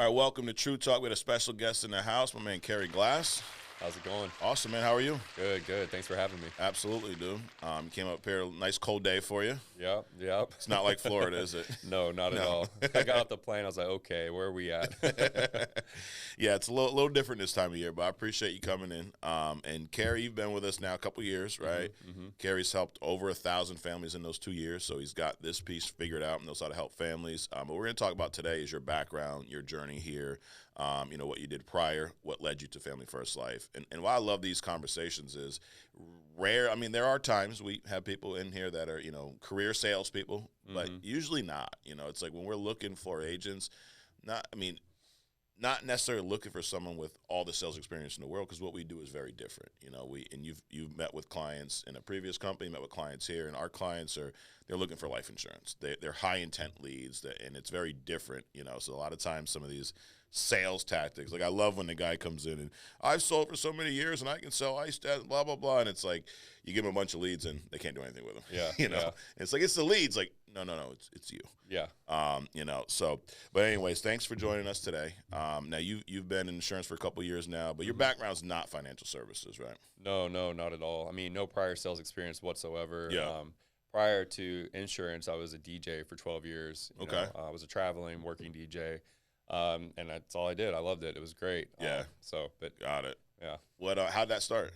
All right, welcome to True Talk. We had a special guest in the house, my man Kerry Glass. How's it going? Awesome, man. How are you? Good, good. Thanks for having me. Absolutely, dude. Came up here, nice cold day for you. Yep. It's not like Florida, is it? No, not at all. I got off the plane. I was like, okay, where are we at? Yeah, it's a little different this time of year, but I appreciate you coming in. And Kerry, you've been with us now a couple years, right? Mm-hmm. Kerry's helped over 1,000 families in those 2 years, so he's got this piece figured out and knows how to help families. What we're going to talk about today is your background, your journey here, what you did prior, what led you to Family First Life. And why I love these conversations is rare. I mean, there are times we have people in here that are, career salespeople, but usually not. It's like when we're looking for agents, not necessarily looking for someone with all the sales experience in the world, because what we do is very different. You've met with clients in a previous company, met with clients here, and our clients they're looking for life insurance. They're high intent leads, and it's very different. So a lot of times some of these sales tactics, like I love when the guy comes in and I've sold for so many years and I can sell ice stats, blah blah blah, and it's like you give them a bunch of leads and they can't do anything with them. Yeah, And it's like it's the leads. Like no, it's you. Yeah. So, but anyways, thanks for joining us today. Now you've been in insurance for a couple of years now, but your background's not financial services, right? No, not at all. I mean, no prior sales experience whatsoever. Yeah. Prior to insurance, I was a DJ for 12 years. Okay. I was a traveling, working DJ. And that's all I did. I loved it. It was great. Yeah. But Got it. yeah. How'd that start?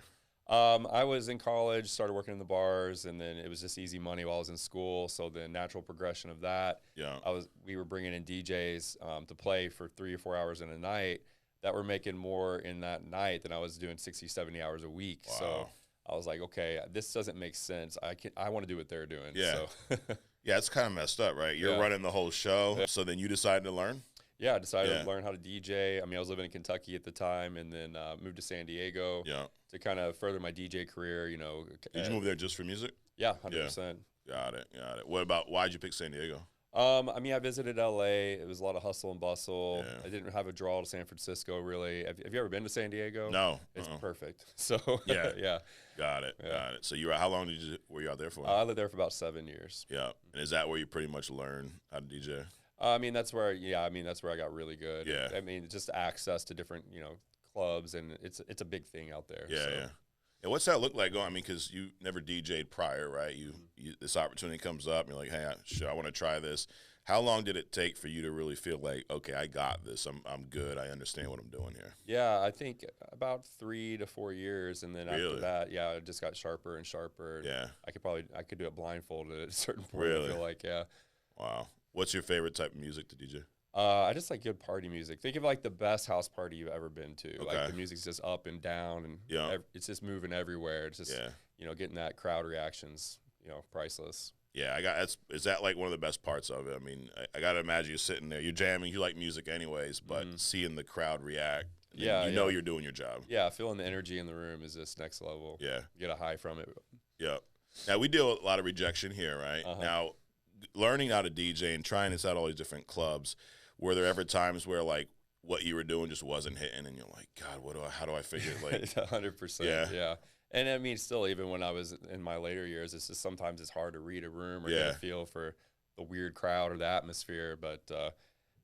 I was in college, started working in the bars, and then it was just easy money while I was in school. So the natural progression of that, Yeah. we were bringing in DJs to play for 3 or 4 hours in a night that were making more in that night than I was doing 60, 70 hours a week. Wow. So I was like, okay, this doesn't make sense. I want to do what they're doing. Yeah. So. Yeah, it's kind of messed up, right? You're running the whole show, so then you decided to learn? Yeah, I decided to learn how to DJ. I mean, I was living in Kentucky at the time, and then moved to San Diego to kind of further my DJ career. Did you move there just for music? Yeah, 100%. Got it. Why'd you pick San Diego? I mean, I visited LA. It was a lot of hustle and bustle. Yeah. I didn't have a draw to San Francisco, really. Have you ever been to San Diego? No. It's perfect. So Yeah. Got it. So how long were you out there for? I lived there for about 7 years. Yeah. And is that where you pretty much learned how to DJ? I mean, that's where I got really good. Yeah. I mean, just access to different, clubs, and it's a big thing out there. Yeah, so. yeah. And what's that look like? I mean, because you never DJ'd prior, right? You this opportunity comes up, and you're like, hey, I want to try this. How long did it take for you to really feel like, okay, I got this. I'm good. I understand what I'm doing here. Yeah, I think about 3 to 4 years, and then Really? after that, I just got sharper and sharper. Yeah. I could do it blindfolded at a certain point. Really? I feel like, yeah. Wow. What's your favorite type of music to DJ? I just like good party music. Think of like the best house party you've ever been to. Okay. Like the music's just up and down, and it's just moving everywhere. It's just getting that crowd reactions, priceless. Yeah, is that like one of the best parts of it? I mean, I got to imagine you sitting there, you're jamming, you like music anyways, but seeing the crowd react, you know you're doing your job. Yeah, feeling the energy in the room is just next level. Yeah. You get a high from it. Yeah. Now, we deal with a lot of rejection here, right? Now, learning how to DJ and trying this out all these different clubs, were there ever times where like what you were doing just wasn't hitting and you're like, God, how do I figure it? Like 100%. Yeah. And I mean, still, even when I was in my later years, it's just sometimes it's hard to read a room or get a feel for the weird crowd or the atmosphere. But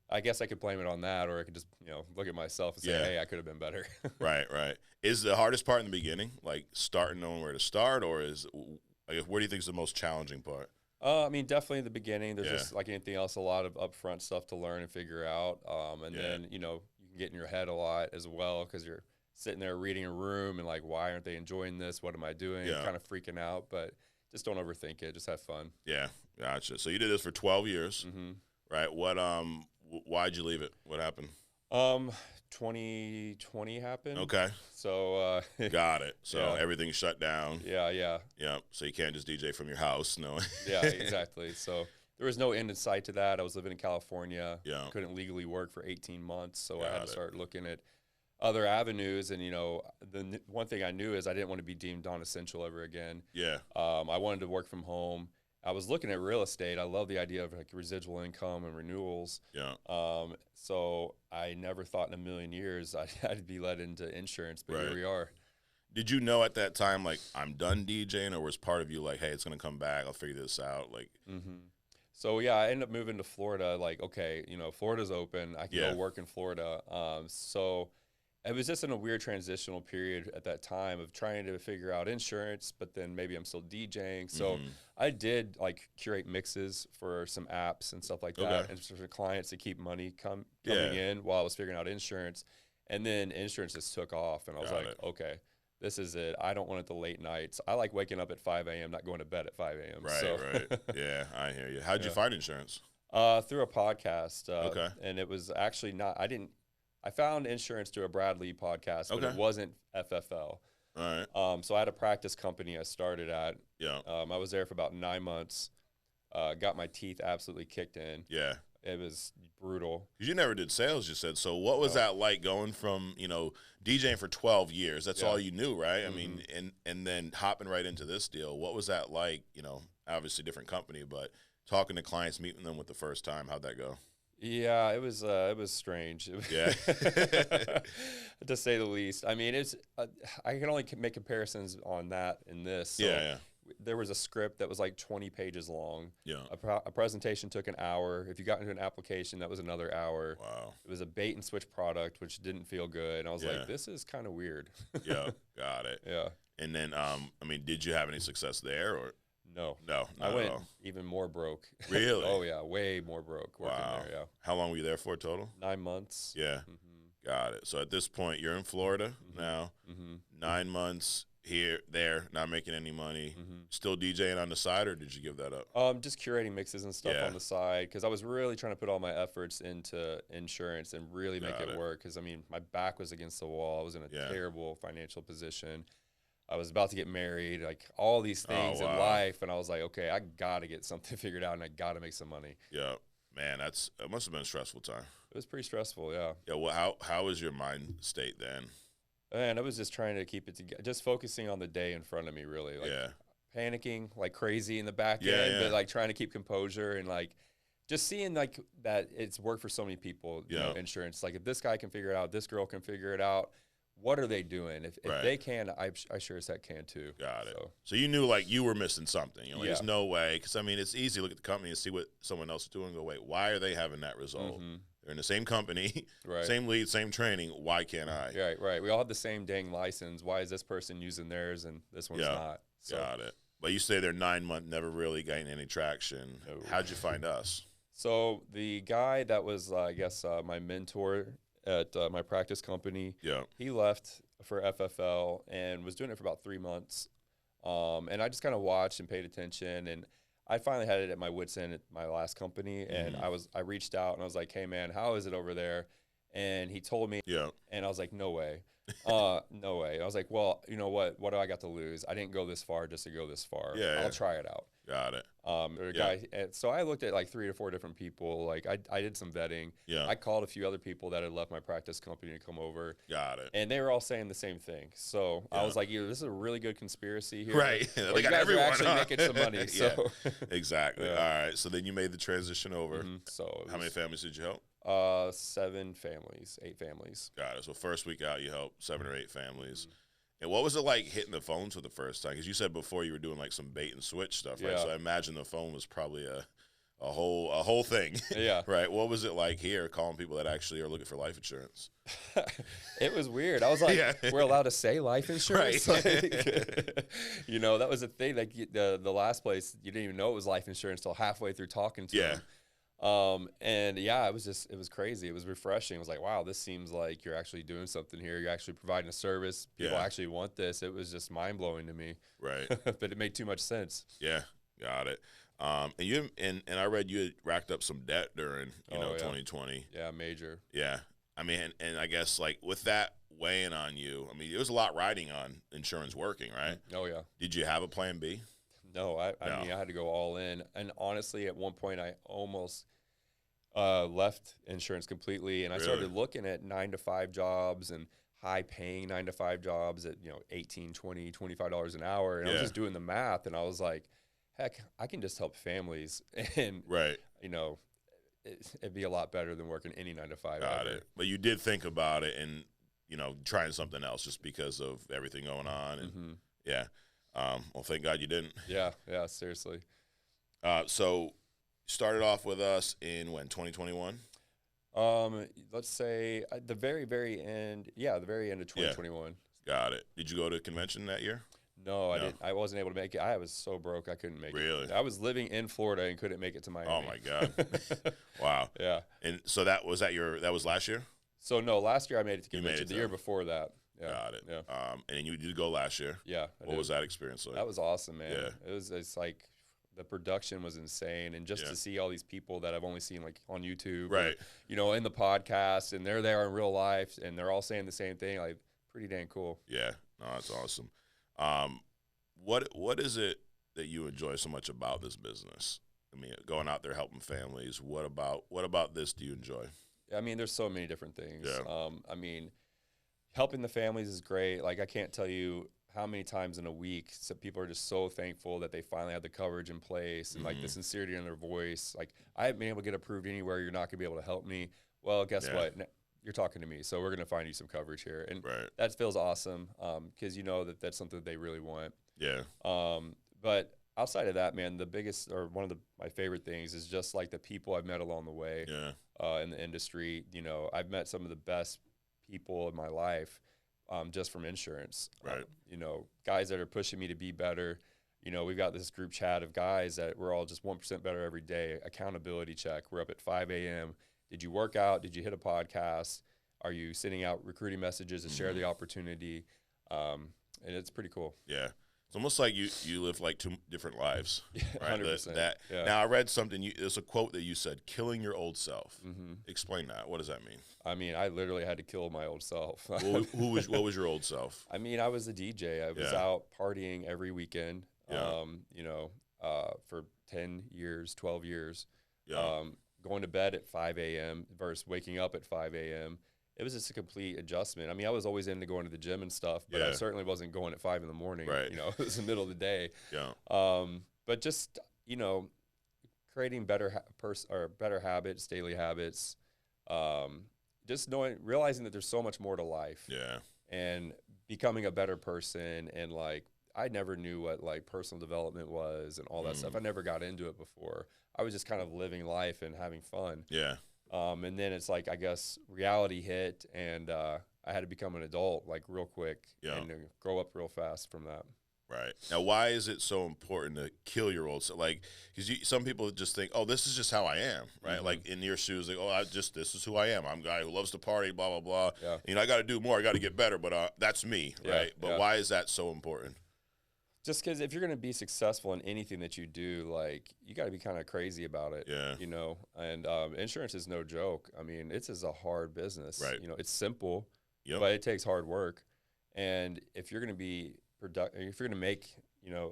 I guess I could blame it on that, or I could just, look at myself and say, hey, I could have been better. Right. Is the hardest part in the beginning, like starting knowing where to start, or where do you think is the most challenging part? I mean, definitely the beginning. There's just like anything else, a lot of upfront stuff to learn and figure out. Then, you can get in your head a lot as well, because you're sitting there reading a room and like, why aren't they enjoying this? What am I doing? Kind of freaking out, but just don't overthink it. Just have fun. Yeah, gotcha. So you did this for 12 years, right? Why'd you leave it? What happened? 2020 happened. Okay. So got it. So everything shut down. Yeah. So you can't just DJ from your house, no. Yeah, exactly. So there was no end in sight to that. I was living in California. Yeah. Couldn't legally work for 18 months, so I had to start looking at other avenues. And the one thing I knew is I didn't want to be deemed non-essential ever again. Yeah. I wanted to work from home. I was looking at real estate. I love the idea of like residual income and renewals. Yeah. So I never thought in a million years I'd be led into insurance, but here we are. Did you know at that time, like, I'm done DJing, or was part of you like, hey, it's going to come back, I'll figure this out? Like, So yeah, I ended up moving to Florida. Like, okay, Florida's open. I can go work in Florida. So it was just in a weird transitional period at that time of trying to figure out insurance, but then maybe I'm still DJing. So I did like curate mixes for some apps and stuff like that, and for clients to keep money coming in while I was figuring out insurance. And then insurance just took off, and I was okay, this is it. I don't want it the late nights. I like waking up at 5 a.m., not going to bed at 5 a.m. Right. Yeah, I hear you. How'd you find insurance? Through a podcast. And it was actually not. I found insurance through a Brad Lee podcast, but it wasn't FFL. All right. So I had a practice company I started at. Yeah. I was there for about 9 months. Got my teeth absolutely kicked in. Yeah. It was brutal. You never did sales, you said. So what was that like going from, DJing for 12 years? That's all you knew, right? I mean, and then hopping right into this deal. What was that like? Obviously different company, but talking to clients, meeting them with the first time, how'd that go? Yeah, it was strange. Yeah. To say the least. I mean, I can only make comparisons on that and this. So yeah. There was a script that was like 20 pages long. Yeah. A presentation took an hour. If you got into an application, that was another hour. Wow. It was a bait and switch product, which didn't feel good. And I was like, this is kind of weird. Yeah, got it. Yeah. And then, did you have any success there or? No. No, I went even more broke. Really? Oh, yeah, way more broke working there, yeah. How long were you there for total? 9 months. Yeah. Got it. So at this point, you're in Florida now, 9 months. There, not making any money. Still DJing on the side, or did you give that up? Just curating mixes and stuff on the side, because I was really trying to put all my efforts into insurance and really make it work. Because my back was against the wall. I was in a terrible financial position. I was about to get married, like all these things in life, and I was like, okay, I got to get something figured out, and I got to make some money. Yeah, man, it must have been a stressful time. It was pretty stressful, yeah. Yeah, well, how was your mind state then? And I was just trying to keep it together, just focusing on the day in front of me, really. Like panicking like crazy in the back end, but like trying to keep composure and like just seeing like that it's worked for so many people, insurance. Like if this guy can figure it out, this girl can figure it out, what are they doing? If they can, I sure as heck can too. Got it. So you knew like you were missing something. There's no way. Because, it's easy to look at the company and see what someone else is doing and go, wait, why are they having that result? They're in the same company, same lead, same training. Why can't I? Right. We all have the same dang license. Why is this person using theirs and this one's not? So. Got it. But you stay there 9 months, never really getting any traction. No. How'd you find us? So the guy that was, my mentor at my practice company, he left for FFL and was doing it for about 3 months. And I just kind of watched and paid attention, and I finally had it at my wit's end at my last company, and I reached out and I was like, hey man, how is it over there? And he told me, and I was like, no way. No way. I was like, well, you know what do I got to lose? I didn't go this far just to go this far. I'll try it out. Got it. Guy, so I looked at like 3 to 4 different people. Like I did some vetting. I called a few other people that had left my practice company to come over. Got it. And they were all saying the same thing. So I was like, this is a really good conspiracy here. Right. Well, you guys are actually making some money. So exactly. All right. So then you made the transition over. So how many families did you help? 7 families, 8 families. Got it. So first week out, you helped 7 or 8 families. And what was it like hitting the phones for the first time? Because you said before you were doing like some bait and switch stuff, right? So I imagine the phone was probably a whole thing. Yeah. Right. What was it like here calling people that actually are looking for life insurance? It was weird. I was like, we're allowed to say life insurance? Right. That was the thing. Like the last place, you didn't even know it was life insurance till halfway through talking to them. It was crazy. It was refreshing. It was like, wow, this seems like you're actually doing something here. You're actually providing a service. People actually want this. It was just mind blowing to me. Right. But it made too much sense. Yeah. Got it. And I read you had racked up some debt during, 2020. Yeah. Major. Yeah. And I guess like with that weighing on you, there was a lot riding on insurance working, right? Oh yeah. Did you have a plan B? No, I had to go all in. And honestly, at one point, I almost left insurance completely. And I started looking at 9-to-5 jobs and high-paying 9-to-5 jobs at, $18, $20, $25 an hour. And I was just doing the math, and I was like, heck, I can just help families. And, it'd be a lot better than working any 9-to-5. Got it. But you did think about it and, trying something else just because of everything going on. And well, thank God you didn't. Yeah, seriously. So Started off with us in when, 2021? Let's say at the very end. Yeah, the very end of 2021. Got it. Did you go to a convention that year? No, I didn't. I wasn't able to make it. I was so broke I couldn't make it. Really? I was living in Florida and couldn't make it to Miami. Oh my God! Wow. Yeah. And so that was last year. So no, last year I made it to convention. The year before that. Yeah. Got it. Yeah. And you did go last year. Yeah. What was that experience like? That was awesome, man. Yeah. It's like the production was insane, and just to see all these people that I've only seen like on YouTube, right? Or, in the podcast, and they're there in real life, and they're all saying the same thing. Like, pretty dang cool. Yeah. No, that's awesome. What is it that you enjoy so much about this business? I mean, going out there helping families. What about this do you enjoy? I mean, there's so many different things. Yeah. I mean, helping the families is great. Like, I can't tell you how many times in a week people are just so thankful that they finally have the coverage in place and like the sincerity in their voice. Like, I haven't been able to get approved anywhere. You're not gonna be able to help me. Well, guess what? You're talking to me, so we're gonna find you some coverage here, and that feels awesome because you know that's something that they really want. Yeah. But outside of that, man, the biggest or one of my favorite things is just like the people I've met along the way. Yeah. In the industry, I've met some of the best people in my life just from insurance. Right. Guys that are pushing me to be better. We've got this group chat of guys that we're all just 1% better every day. Accountability check. We're up at 5 a.m. Did you work out? Did you hit a podcast? Are you sending out recruiting messages to share the opportunity? And it's pretty cool. Yeah. It's almost like you live like two different lives, right? 100%. Now, I read something. There's a quote that you said, "Killing your old self." Mm-hmm. Explain that. What does that mean? I mean, I literally had to kill my old self. What was your old self? I mean, I was a DJ. I was out partying every weekend. For 10 years, 12 years. Yeah. Going to bed at 5 a.m. versus waking up at 5 a.m. It was just a complete adjustment. I mean, I was always into going to the gym and stuff, but I certainly wasn't going at 5 in the morning. Right. It was the middle of the day. Yeah. But just, creating better habits, daily habits, just realizing that there's so much more to life. Yeah. And becoming a better person. And like, I never knew what like personal development was and all that stuff. I never got into it before. I was just kind of living life and having fun. Yeah. And then it's like, I guess reality hit and I had to become an adult like real quick and grow up real fast from that. Right. Now, why is it so important to kill your old self? Like, because some people just think, oh, this is just how I am, right? Mm-hmm. Like in your shoes, like, oh, this is who I am. I'm a guy who loves to party, blah, blah, blah. Yeah. I got to do more. I got to get better, but that's me, right? But why is that so important? Just because if you're going to be successful in anything that you do, like, you got to be kind of crazy about it, and insurance is no joke. I mean, it's a hard business, right? It's simple, but it takes hard work. And if you're going to be productive, if you're going to make,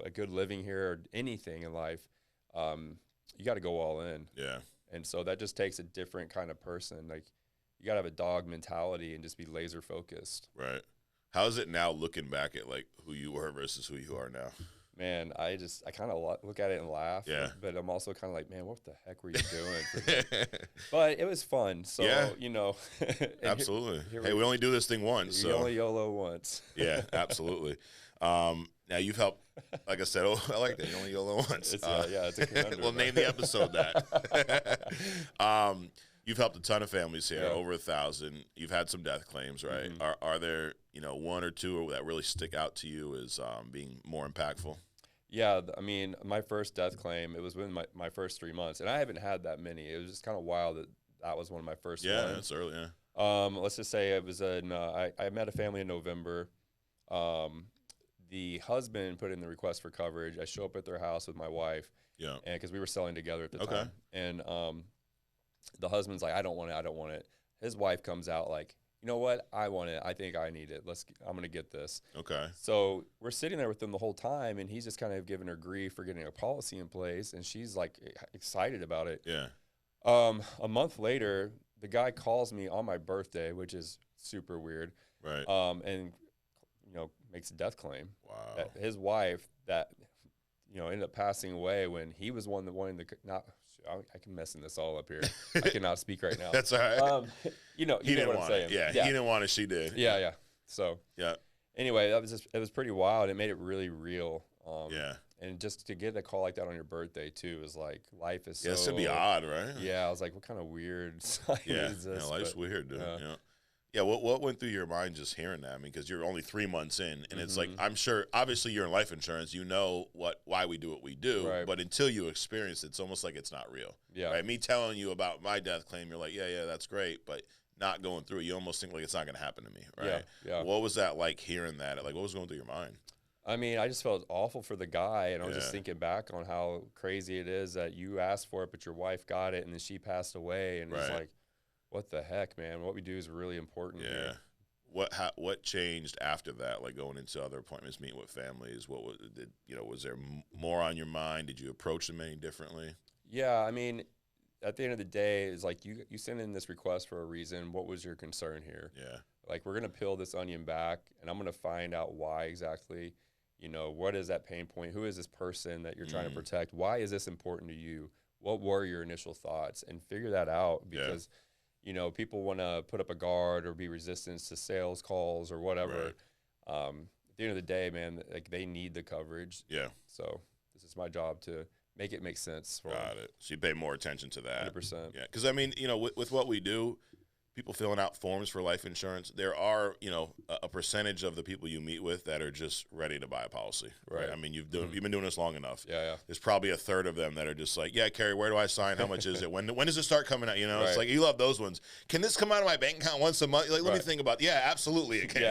a good living here or anything in life, you got to go all in. Yeah. And so that just takes a different kind of person. Like, you got to have a dog mentality and just be laser focused. Right. How is it now looking back at like who you were versus who you are now? Man, I kind of look at it and laugh. Yeah. But I'm also kind of like, man, what the heck were you doing? But it was fun. So, Absolutely. Hey, we only do this thing once. You only YOLO once. Yeah, absolutely. Now you've helped, like I said, I like that. You only YOLO once. It's a conundrum. We'll name the episode that. You've helped a ton of families here, over 1,000. You've had some death claims, right? Mm-hmm. Are there, one or two that really stick out to you as being more impactful? Yeah, I mean, my first death claim, it was within my first 3 months, and I haven't had that many. It was just kind of wild that was one of my first ones. Yeah, that's early, yeah. Let's just say it was I met a family in November. The husband put in the request for coverage. I show up at their house with my wife. Yeah. And because we were selling together at the time. And the husband's like, I don't want it. His wife comes out like, you know what? I want it. I think I need it. I'm going to get this. Okay. So we're sitting there with him the whole time, and he's just kind of giving her grief for getting a policy in place, and she's like excited about it. Yeah. A month later, the guy calls me on my birthday, which is super weird. Right. And makes a death claim. Wow. That his wife that ended up passing away when he was one that wanted to not. I can messing this all up here. I cannot speak right now. That's all right. He didn't what I'm saying. Yeah, he didn't want it. She did. Yeah. So yeah. Anyway, it was pretty wild. It made it really real. And just to get a call like that on your birthday too is like, life is so. Yeah, it's gonna be odd, right? Yeah, I was like, what kind of weird sign is this? Yeah, life's weird, dude. Yeah. Yeah, what went through your mind just hearing that? I mean, because you're only 3 months in, and it's like, I'm sure, obviously, you're in life insurance. You know why we do what we do, Right. but until you experience it, it's almost like it's not real. Yeah. Right? Me telling you about my death claim, you're like, yeah, that's great, but not going through it, you almost think like it's not going to happen to me, right? Yeah. What was that like hearing that? Like, what was going through your mind? I mean, I just felt awful for the guy, and I was just thinking back on how crazy it is that you asked for it, but your wife got it, and then she passed away, and it's like, what the heck, man? What we do is really important. Yeah. Here. What changed after that? Like going into other appointments, meeting with families. What was there more on your mind? Did you approach them any differently? Yeah, I mean, at the end of the day, it's like you sent in this request for a reason. What was your concern here? Yeah. Like, we're gonna peel this onion back, and I'm gonna find out why exactly. What is that pain point? Who is this person that you're trying to protect? Why is this important to you? What were your initial thoughts? And figure that out, because people want to put up a guard or be resistant to sales calls or whatever. Right. At the end of the day, man, like, they need the coverage. Yeah. So this is my job to make it make sense for Got it. So you pay more attention to that. 100%. Yeah, because I mean, with what we do, people filling out forms for life insurance, there are, a percentage of the people you meet with that are just ready to buy a policy. Right. I mean, you've been doing this long enough. Yeah. There's probably a third of them that are just like, yeah, Kerry, where do I sign? How much is it? When does it start coming out? Right. It's like, you love those ones. Can this come out of my bank account once a month? Like, let me think about it. Yeah, absolutely it can.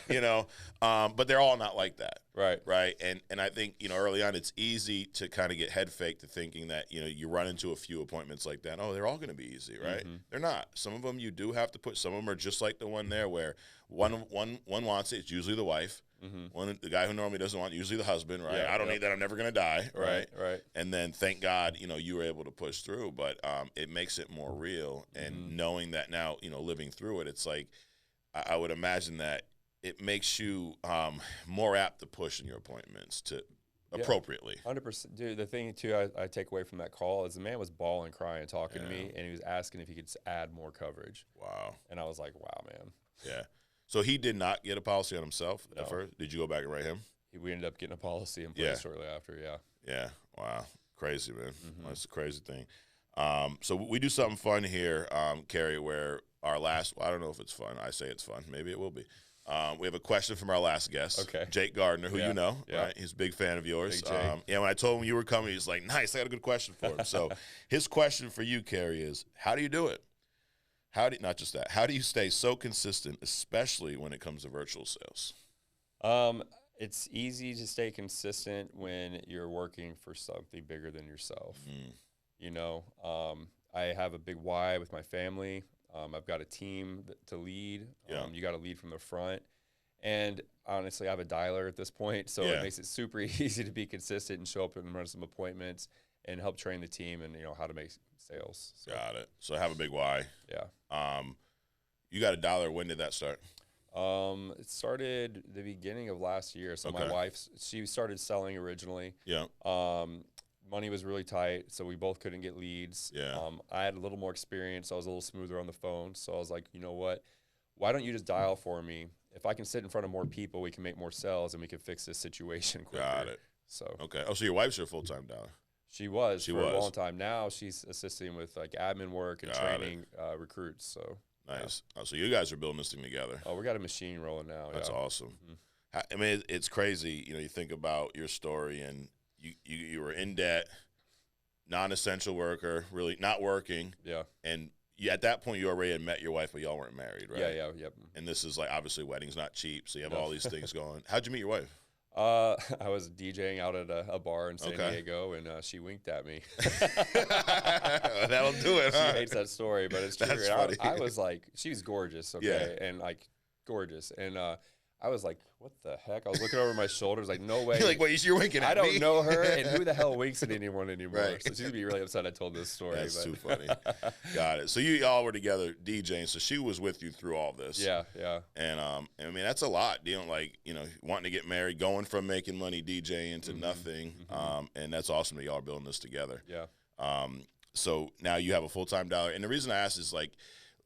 Yeah. But they're all not like that. Right. And I think, early on, it's easy to kind of get head faked to thinking that, you run into a few appointments like that. Oh, they're all going to be easy, right? They're not. Some of them you do have to put. Some of them are just like the one there where one wants it. It's usually the wife. The guy who normally doesn't want it, usually the husband, right? Yeah, I don't need that. I'm never going to die, right? Right. And then thank God, you were able to push through. But it makes it more real. And knowing that now, living through it, it's like I would imagine that it makes you more apt to push in your appointments appropriately. 100%. Dude, the thing, too, I take away from that call is the man was bawling, crying, talking to me, and he was asking if he could add more coverage. Wow. And I was like, wow, man. Yeah. So he did not get a policy on himself at first? Did you go back and write him? We ended up getting a policy in place shortly after, Yeah. Wow. Crazy, man. That's a crazy thing. So we do something fun here, Kerry, where our last, I don't know if it's fun. I say it's fun. Maybe it will be. We have a question from our last guest, Jake Gardner, who you know, right? He's a big fan of yours. When I told him you were coming, he's like, nice, I got a good question for him. So his question for you, Kerry, is how do you do it? Not just that, how do you stay so consistent, especially when it comes to virtual sales? It's easy to stay consistent when you're working for something bigger than yourself. I have a big why with my family. I've got a team to lead. You got to lead from the front. And honestly, I have a dialer at this point, so it makes it super easy to be consistent and show up and run some appointments and help train the team and how to make sales. So. Got it. So have a big why. Yeah. You got a dialer. When did that start? It started the beginning of last year. So my wife, she started selling originally. Yeah. Money was really tight, so we both couldn't get leads. Yeah. I had a little more experience. I was a little smoother on the phone. So I was like, you know what? Why don't you just dial for me? If I can sit in front of more people, we can make more sales and we can fix this situation quicker. Got it. So okay. Oh, so your wife's your full-time dialer? She was for a long time. Now she's assisting with like admin work and training recruits. So nice. Oh, so you guys are building this thing together. Oh, we got a machine rolling now. That's awesome. I mean, it's crazy. You think about your story, and you were in debt, non-essential worker, really not working. Yeah. And at that point, you already had met your wife, but y'all weren't married, right? Yep. And this is like, obviously, wedding's not cheap, so you have all these things going. How'd you meet your wife? I was DJing out at a bar in San Diego, and she winked at me. That'll do it, huh? She hates that story, but it's true. That's funny. I was like, she was gorgeous, and like gorgeous. And I was like, what the heck? I was looking over my shoulders, like, no way. You're like, wait, you're winking at me? I me? don't know her, and who the hell winks at anyone anymore? Right. So she's going to be really upset I told this story. That's too funny. Got it. So you all were together DJing, so she was with you through all this. Yeah. And I mean, that's a lot, dealing wanting to get married, going from making money DJing to nothing. And that's awesome that y'all are building this together. Yeah. So now you have a full-time dialer. And the reason I ask is, like,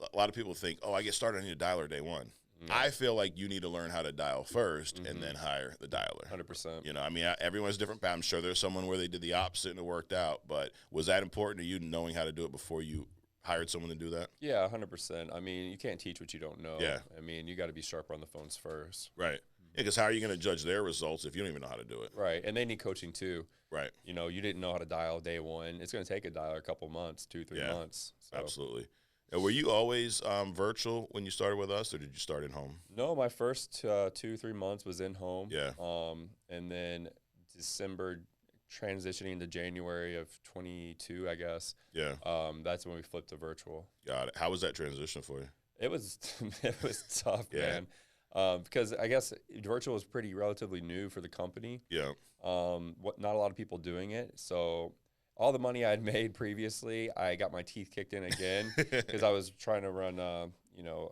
a lot of people think, oh, I get started on your dialer day one. I feel like you need to learn how to dial first and then hire the dialer. 100%. You know, I mean, everyone's different. I'm sure there's someone where they did the opposite and it worked out. But was that important to you, knowing how to do it before you hired someone to do that? Yeah, 100%. I mean, you can't teach what you don't know. Yeah. I mean, you got to be sharper on the phones first. Right. Yeah, because how are you going to judge their results if you don't even know how to do it? Right. And they need coaching too. Right. You know, you didn't know how to dial day one. It's going to take a dialer a couple months, 2-3 months. So. Absolutely. And were you always virtual when you started with us, or did you start in home? No, my first 2-3 months was in home. Yeah. And then December transitioning to January of 22, I guess. Yeah. That's when we flipped to virtual. Got it. How was that transition for you? It was it was tough, man. Because I guess virtual was pretty relatively new for the company. Yeah. Not a lot of people doing it. So all the money I had made previously, I got my teeth kicked in again because I was trying to run,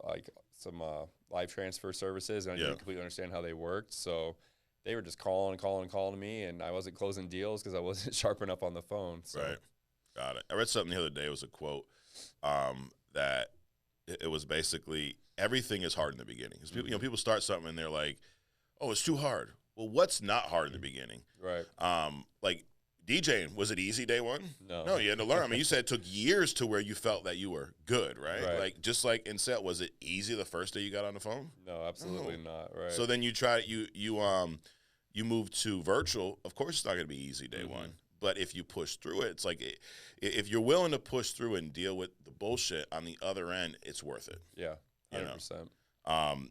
like some live transfer services, and I didn't completely understand how they worked. So they were just calling me, and I wasn't closing deals because I wasn't sharp enough on the phone. So. Right. Got it. I read something the other day. It was a quote that it was basically everything is hard in the beginning. People, people start something and they're like, "Oh, it's too hard." Well, what's not hard in the beginning? Right. Like DJing, was it easy day one? No, you had to learn. I mean, you said it took years to where you felt that you were good, right? Like just like in set, was it easy the first day you got on the phone? No, absolutely not. Right. So then you moved to virtual. Of course, it's not going to be easy day one. But if you push through it, it's like if you're willing to push through and deal with the bullshit on the other end, it's worth it. Yeah, 100%. You know?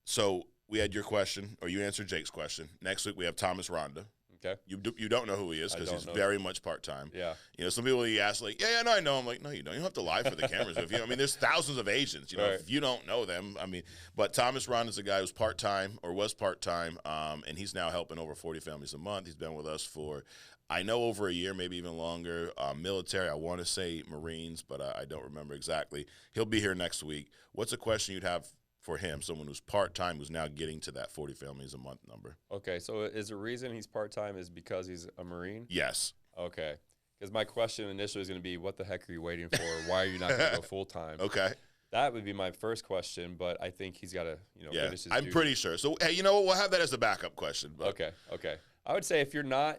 So we had your question, or you answered Jake's question. Next week we have Thomas Ronda. Okay. You don't know who he is because he's very much part-time. Yeah. You know, some people you ask like, no, I know. I'm like, no, you don't. You don't have to lie for the cameras. I mean, there's thousands of agents. You know, if you don't know them, I mean, but Thomas Ronda's a guy who's part-time or was part-time, and he's now helping over 40 families a month. He's been with us for, I know, over a year, maybe even longer. Military, I want to say Marines, but I don't remember exactly. He'll be here next week. What's a question you'd have for him, someone who's part-time, who's now getting to that 40 families a month number? Okay, so is the reason he's part-time is because he's a Marine? Yes. Okay, because my question initially is going to be, what the heck are you waiting for? Why are you not going to go full-time? Okay. That would be my first question, but I think he's got to, finish his I'm pretty sure. So, hey, you know what? We'll have that as a backup question. But. Okay. I would say if you're not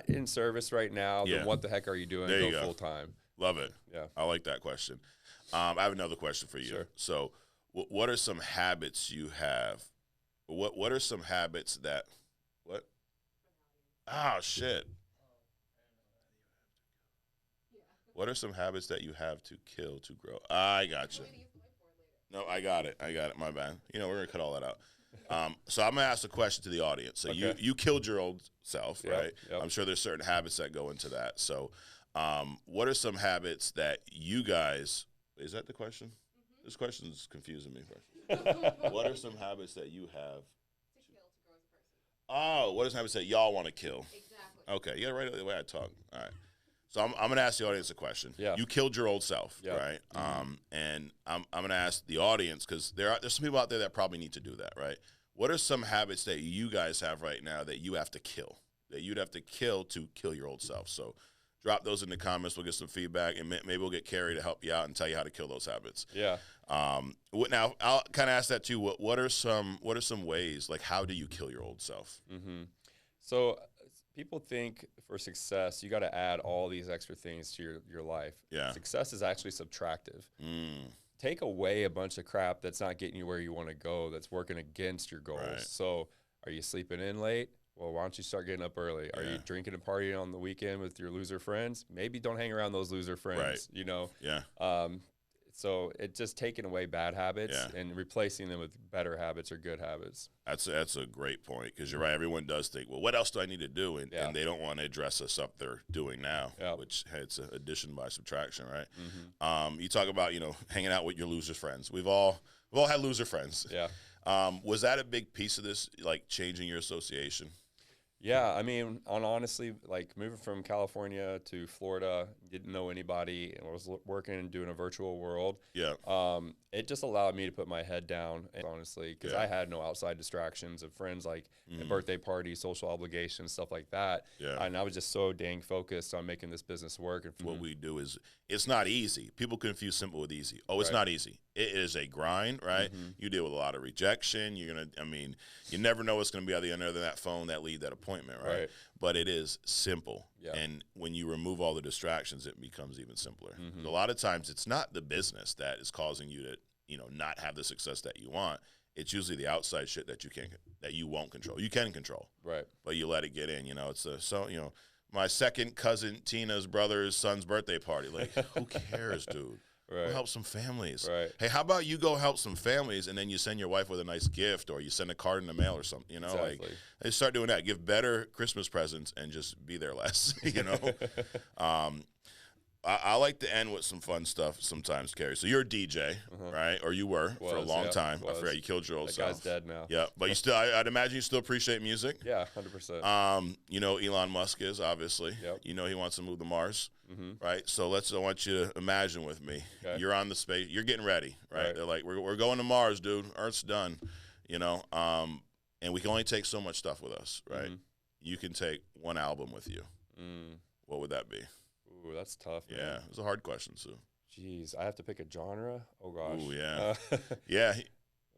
in service right now, then what the heck are you doing? There you go go. full-time. Love it. Yeah. I like that question. I have another question for you. Sure. So, what are some habits you have? What are some habits that? What? Oh shit! What are some habits that you have to kill to grow? I got you. No, I got it. My bad. We're gonna cut all that out. So I'm gonna ask a question to the audience. So you killed your old self, right? Yep. I'm sure there's certain habits that go into that. So, what are some habits that you guys? Is that the question? This question is confusing me. What are some habits that you have? To kill, to grow as a person. Oh, what are some habits that y'all want to kill? Exactly. Okay, you got to write it the way I talk. All right. So I'm going to ask the audience a question. Yeah. You killed your old self, Yeah. right? And I'm going to ask the audience, because there's some people out there that probably need to do that, right? What are some habits that you guys have right now that you have to kill, that you'd have to kill to kill your old self? So drop those in the comments. We'll get some feedback, and maybe we'll get Kerry to help you out and tell you how to kill those habits. Yeah. Now I'll kind of ask that too. What are some ways, like, how do you kill your old self? Mm-hmm. So people think for success you got to add all these extra things to your life. Yeah. Success is actually subtractive. Take away a bunch of crap that's not getting you where you want to go, that's working against your goals. Right. So are you sleeping in late? Well, why don't you start getting up early? Are you drinking and partying on the weekend with your loser friends? Maybe don't hang around those loser friends, Yeah. So it's just taking away bad habits and replacing them with better habits or good habits. That's a great point, because you're right. Everyone does think, well, what else do I need to do? And they don't want to address the stuff they're doing now, which it's an addition by subtraction, right? Mm-hmm. You talk about, hanging out with your loser friends. We've all had loser friends. Yeah. Was that a big piece of this, like changing your association? Yeah, I mean, honestly, like moving from California to Florida, didn't know anybody, and was working and doing a virtual world. Yeah. It just allowed me to put my head down, honestly, because I had no outside distractions of friends, like birthday parties, social obligations, stuff like that. Yeah. And I was just so dang focused on making this business work. And What we do is, it's not easy. People confuse simple with easy. Oh, it's not easy. it is a grind, right? You deal with a lot of rejection. You're going to, I mean, you never know what's going to be on the other end of that phone that lead that appointment, right? But it is simple. And when you remove all the distractions, it becomes even simpler. A lot of times it's not the business that is causing you to, you know, not have the success that you want. It's usually the outside shit that you won't control. You can control, but you let it get in. You know, it's you know, my second cousin Tina's brother's son's birthday party. Like, who cares, dude? Go help some families. Hey, how about you go help some families, and then you send your wife with a nice gift, or you send a card in the mail or something. You know, like they start doing that. Give better Christmas presents and just be there less. You know. I like to end with some fun stuff sometimes, Kerry. So you're a DJ, right? Or you were for a long time. I forgot you killed your old self. That guy's dead now. Yeah, but you still, I'd imagine you still appreciate music. Yeah, 100%. You know, Elon Musk is, obviously. You know he wants to move to Mars, right? So I want you to imagine with me. You're on the space. You're getting ready, right? They're like, we're going to Mars, dude. Earth's done, you know. And we can only take so much stuff with us, right? You can take one album with you. What would that be? Ooh, that's tough, man. Yeah, it's a hard question, Sue. Jeez, I have to pick a genre? Oh, gosh. Ooh, yeah. Yeah.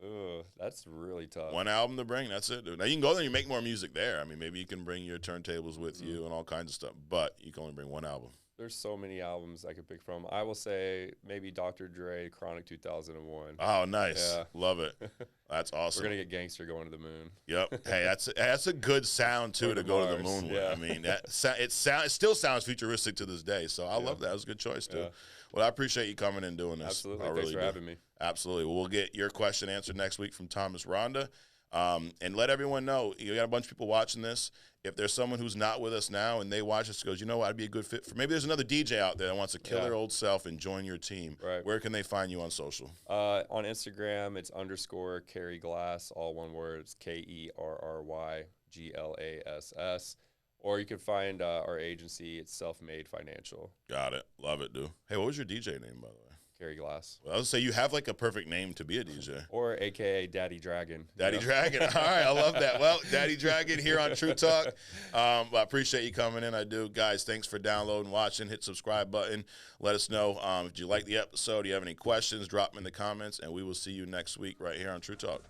Ooh, that's really tough. One album to bring, that's it, dude. Now, you can go there and you make more music there. I mean, maybe you can bring your turntables with you and all kinds of stuff, but you can only bring one album. There's so many albums I could pick from. I will say maybe Dr. Dre, Chronic 2001. Oh, nice. Yeah. Love it. That's awesome. We're going to get Gangster going to the moon. Yep. Hey, that's a good sound, too, to go to the moon with. I mean, it still sounds futuristic to this day, so I love that. It was a good choice, too. Well, I appreciate you coming and doing this. Absolutely. Thanks for having me. Absolutely. Well, we'll get your question answered next week from Thomas Ronda. And let everyone know, you got a bunch of people watching this. If there's someone who's not with us now and they watch this, goes, you know what, I'd be a good fit for. Maybe there's another DJ out there that wants to kill their old self and join your team. Where can they find you on social? On Instagram, it's _ Kerry Glass, all one word. It's KerryGlass. Or you can find our agency. It's Self-Made Financial. Got it. Love it, dude. Hey, what was your DJ name, by the way? Kerry Glass. Well, I would say you have like a perfect name to be a DJ. Or AKA Daddy Dragon. Daddy Dragon. All right, I love that. Well, Daddy Dragon here on True Talk. I appreciate you coming in. I do. Guys, thanks for downloading, watching. Hit subscribe button. Let us know if you like the episode. Do you have any questions? Drop them in the comments, and we will see you next week right here on True Talk.